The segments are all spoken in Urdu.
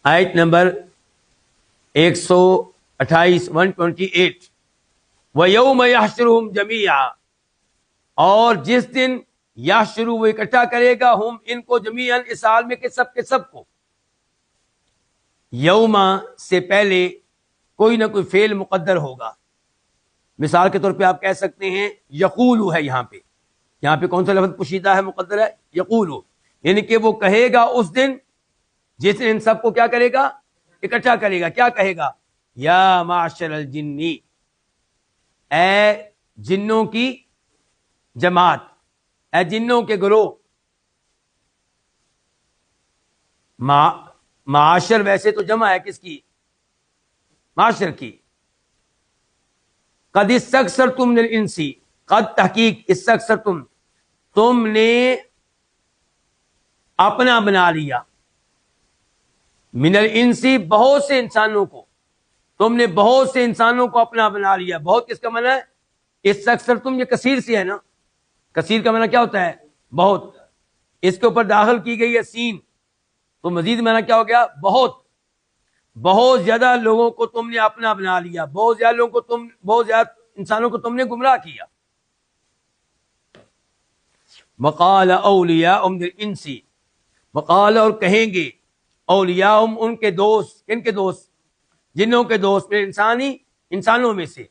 آیت نمبر 128 128 وَيَوْمَ يَحْشُرُهُمْ جَمِيعًا، اور جس دن یحشر وہ اکٹھا کرے گا ہم ان کو جمیعاً اس حال میں کہ سب کے سب کو. یوما سے پہلے کوئی نہ کوئی فعل مقدر ہوگا. مثال کے طور پہ آپ کہہ سکتے ہیں یقول ہے، یہاں پہ کون سا لفظ پوشیدہ ہے، مقدر ہے یقول، یعنی کہ وہ کہے گا اس دن جس دن ان سب کو کیا کرے گا، اکٹھا کرے گا. کیا کہے گا؟ یا معشر الجنی، اے جنوں کی جماعت، اے جنوں کے گروہ. معاشر ویسے تو جمع ہے کس کی؟ معاشر کی. قد استکثرتم من الانس، قد تحقیق استکثرتم، تم نے اپنا بنا لیا، من الانس بہت سے انسانوں کو، تم نے بہت سے انسانوں کو اپنا بنا لیا. بہت کس کا معنی ہے؟ استکثرتم، یہ کثیر سے ہے نا، کثیر کا معنی کیا ہوتا ہے؟ بہت. اس کے اوپر داخل کی گئی ہے سین، تو مزید معنی کیا ہو گیا؟ بہت. بہت زیادہ لوگوں کو تم نے اپنا بنا لیا، بہت زیادہ لوگوں کو بہت زیادہ انسانوں کو تم نے گمراہ کیا. وقال اولیاء من الانس، وقال اور کہیں گے اولیاء ان کے دوست، کن کے دوست؟ جنوں کے دوست میں انسانوں میں سے،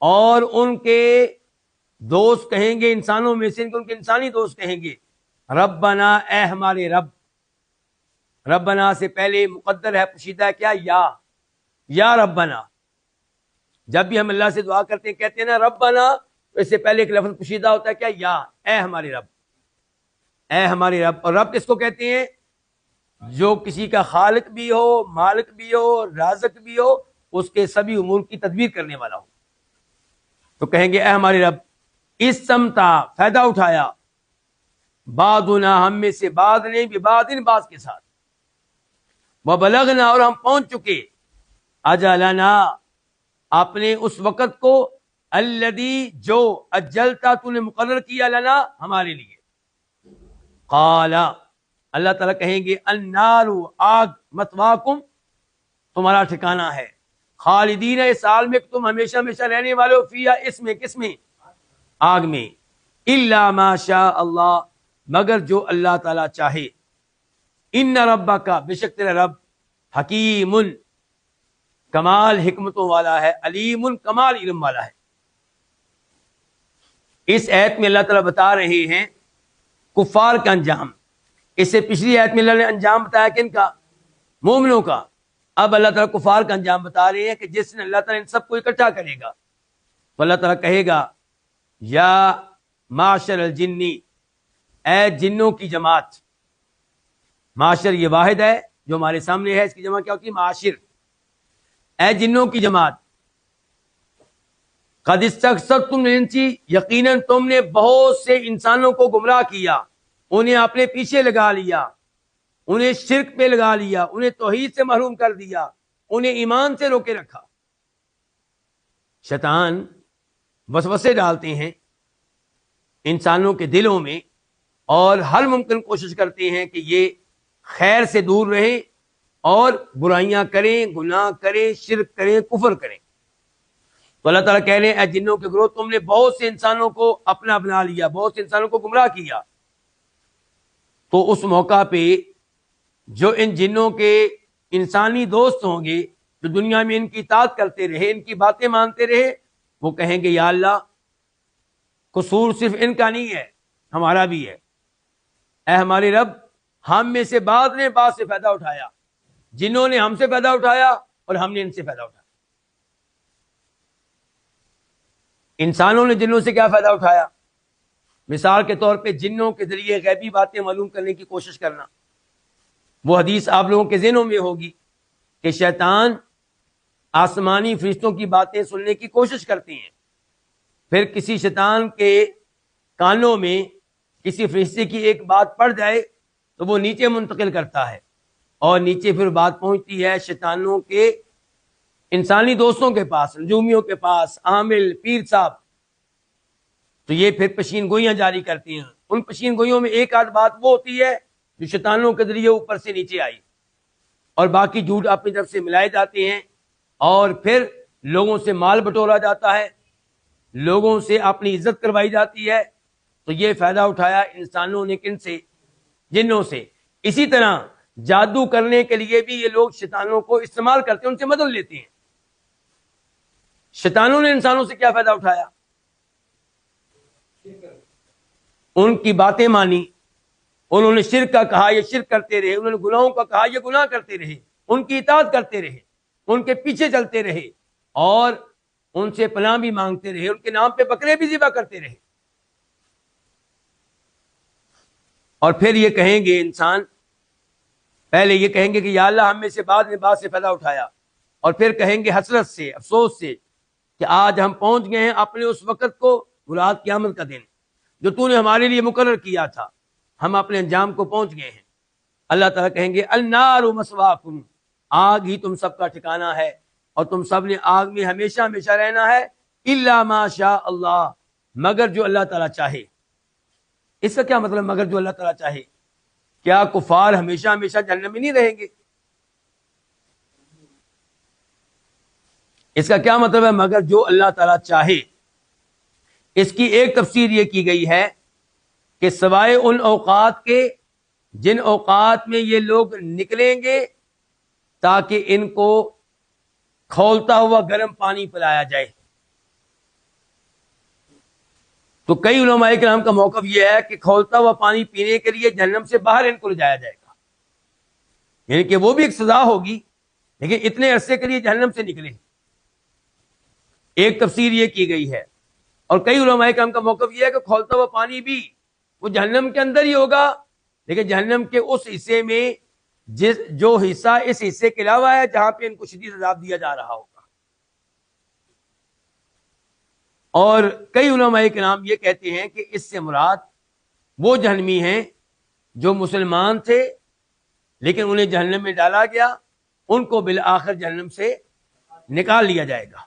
اور ان کے دوست کہیں گے انسانوں میں سے، ان کے انسانی دوست کہیں گے ربنا، اے ہمارے رب. ربنا سے پہلے مقدر ہے، پوشیدہ ہے کیا؟ یا ربنا. جب بھی ہم اللہ سے دعا کرتے ہیں کہتے ہیں نا ربنا، تو اس سے پہلے ایک لفظ پوشیدہ ہوتا ہے کیا؟ یا، اے ہمارے رب، اے ہمارے رب. اور رب کس کو کہتے ہیں؟ جو کسی کا خالق بھی ہو، مالک بھی ہو، رازق بھی ہو، اس کے سبھی امور کی تدبیر کرنے والا ہو. تو کہیں گے اے ہمارے رب، اس سمتا فائدہ اٹھایا، بعضنا ہم میں سے بعض نے ببعض بعض کے ساتھ، وبلغنا اور ہم پہنچ چکے، اجلنا اپنے اس وقت کو، الذی جو اجلتا تو نے مقرر کیا لنا ہمارے لیے. قال اللہ تعالیٰ کہیں گے النار آگ، مثواکم تمہارا ٹھکانہ ہے، خالدین اس حال میں تم ہمیشہ ہمیشہ رہنے والے ہو، فیہا اس میں، کس میں؟ آگ میں. الا ما شاء اللہ، مگر جو اللہ تعالیٰ چاہے. ان ربک، بے شک تیرا رب، حکیم کمال حکمتوں والا ہے، علیم کمال علم والا ہے. اس آیت میں اللہ تعالیٰ بتا رہے ہیں کفار کا انجام. اس سے پچھلی آیت میں اللہ نے انجام بتایا کن کا؟ مومنوں کا. اب اللہ تعالیٰ کفار کا انجام بتا رہے ہیں کہ جس نے اللہ تعالیٰ ان سب کو اکٹھا کرے گا تو اللہ تعالیٰ کہے گا یا معاشر الجنی، اے جنوں کی جماعت. معاشر یہ واحد ہے جو ہمارے سامنے ہے، اس کی جمع کیا ہوتی ہے؟ معاشر. اے جنوں کی جماعت، قد استکثرتم من الانس، یقیناً تم نے بہت سے انسانوں کو گمراہ کیا، انہیں اپنے پیچھے لگا لیا، انہیں شرک پہ لگا لیا، انہیں توحید سے محروم کر دیا، انہیں ایمان سے روکے رکھا. شیطان وسوسے ڈالتے ہیں انسانوں کے دلوں میں، اور ہر ممکن کوشش کرتے ہیں کہ یہ خیر سے دور رہیں اور برائیاں کریں، گناہ کریں، شرک کریں، کفر کریں. تو اللہ تعالیٰ کہہ رہے ہیں اے جنوں کے گروہ، تم نے بہت سے انسانوں کو اپنا بنا لیا، بہت سے انسانوں کو گمراہ کیا. تو اس موقع پہ جو ان جنوں کے انسانی دوست ہوں گے، جو دنیا میں ان کی اطاعت کرتے رہے، ان کی باتیں مانتے رہے، وہ کہیں گے یا اللہ، قصور صرف ان کا نہیں ہے، ہمارا بھی ہے. اے ہمارے رب، ہم میں سے بعض نے بعض سے فائدہ اٹھایا، جنہوں نے ہم سے فائدہ اٹھایا اور ہم نے ان سے فائدہ اٹھایا. انسانوں نے جنوں سے کیا فائدہ اٹھایا؟ مثال کے طور پہ جنوں کے ذریعے غیبی باتیں معلوم کرنے کی کوشش کرنا. وہ حدیث آپ لوگوں کے ذہنوں میں ہوگی کہ شیطان آسمانی فرشتوں کی باتیں سننے کی کوشش کرتے ہیں، پھر کسی شیطان کے کانوں میں کسی فرشتے کی ایک بات پڑ جائے تو وہ نیچے منتقل کرتا ہے، اور نیچے پھر بات پہنچتی ہے شیطانوں کے انسانی دوستوں کے پاس، نجومیوں کے پاس، عامل، پیر صاحب. تو یہ پھر پشین گوئیاں جاری کرتی ہیں. ان پشین گوئیوں میں ایک آدھ بات وہ ہوتی ہے جو شیطانوں کے ذریعے اوپر سے نیچے آئی. اور باقی جھوٹ اپنی طرف سے ملائے جاتے ہیں، اور پھر لوگوں سے مال بٹورا جاتا ہے، لوگوں سے اپنی عزت کروائی جاتی ہے۔ تو یہ فائدہ اٹھایا انسانوں نے کن سے؟ جنوں سے۔ اسی طرح جادو کرنے کے لیے بھی یہ لوگ شیطانوں کو استعمال کرتے ہیں، ان سے مدد لیتے ہیں۔ شیطانوں نے انسانوں سے کیا فائدہ اٹھایا؟ ان کی باتیں مانی، انہوں نے شرک کا کہا، یہ شرک کرتے رہے، انہوں نے گناہوں کا کہا، یہ گناہ کرتے رہے، ان کی اطاعت کرتے رہے، ان کے پیچھے چلتے رہے، اور ان سے پناہ بھی مانگتے رہے، ان کے نام پہ بکرے بھی ذبح کرتے رہے۔ اور پھر یہ کہیں گے انسان، پہلے یہ کہیں گے کہ یا اللہ ہم میں سے بعد نے بات سے فائدہ اٹھایا، اور پھر کہیں گے حسرت سے، افسوس سے، کہ آج ہم پہنچ گئے ہیں اپنے اس وقت کو، مراد قیامت کا دن جو تو نے ہمارے لیے مقرر کیا تھا، ہم اپنے انجام کو پہنچ گئے ہیں۔ اللہ تعالیٰ کہیں گے النار مسواکم، آگ ہی تم سب کا ٹھکانہ ہے، اور تم سب نے آگ میں ہمیشہ ہمیشہ رہنا ہے، الا ما شاء اللہ، مگر جو اللہ تعالیٰ چاہے۔ اس کا کیا مطلب مگر جو اللہ تعالیٰ چاہے؟ کیا کفار ہمیشہ ہمیشہ جہنم میں نہیں رہیں گے؟ اس کا کیا مطلب ہے مگر جو اللہ تعالیٰ چاہے؟ اس کی ایک تفسیر یہ کی گئی ہے کہ سوائے ان اوقات کے جن اوقات میں یہ لوگ نکلیں گے تاکہ ان کو کھولتا ہوا گرم پانی پلایا جائے۔ تو کئی علماء کرام کا موقف یہ ہے کہ کھولتا ہوا پانی پینے کے لیے جہنم سے باہر ان کو لے جایا جائے گا، یعنی کہ وہ بھی ایک سزا ہوگی، لیکن اتنے عرصے کے لیے جہنم سے نکلے۔ ایک تفسیر یہ کی گئی ہے، اور کئی علماء کرام کا موقف یہ ہے کہ کھولتا ہوا پانی بھی وہ جہنم کے اندر ہی ہوگا، لیکن جہنم کے اس حصے میں جو حصہ اس حصے کے علاوہ ہے جہاں پہ ان کو شدید عذاب دیا جا رہا ہوگا۔ اور کئی علماء کرام یہ کہتے ہیں کہ اس سے مراد وہ جہنمی ہیں جو مسلمان تھے لیکن انہیں جہنم میں ڈالا گیا، ان کو بالآخر جہنم سے نکال لیا جائے گا۔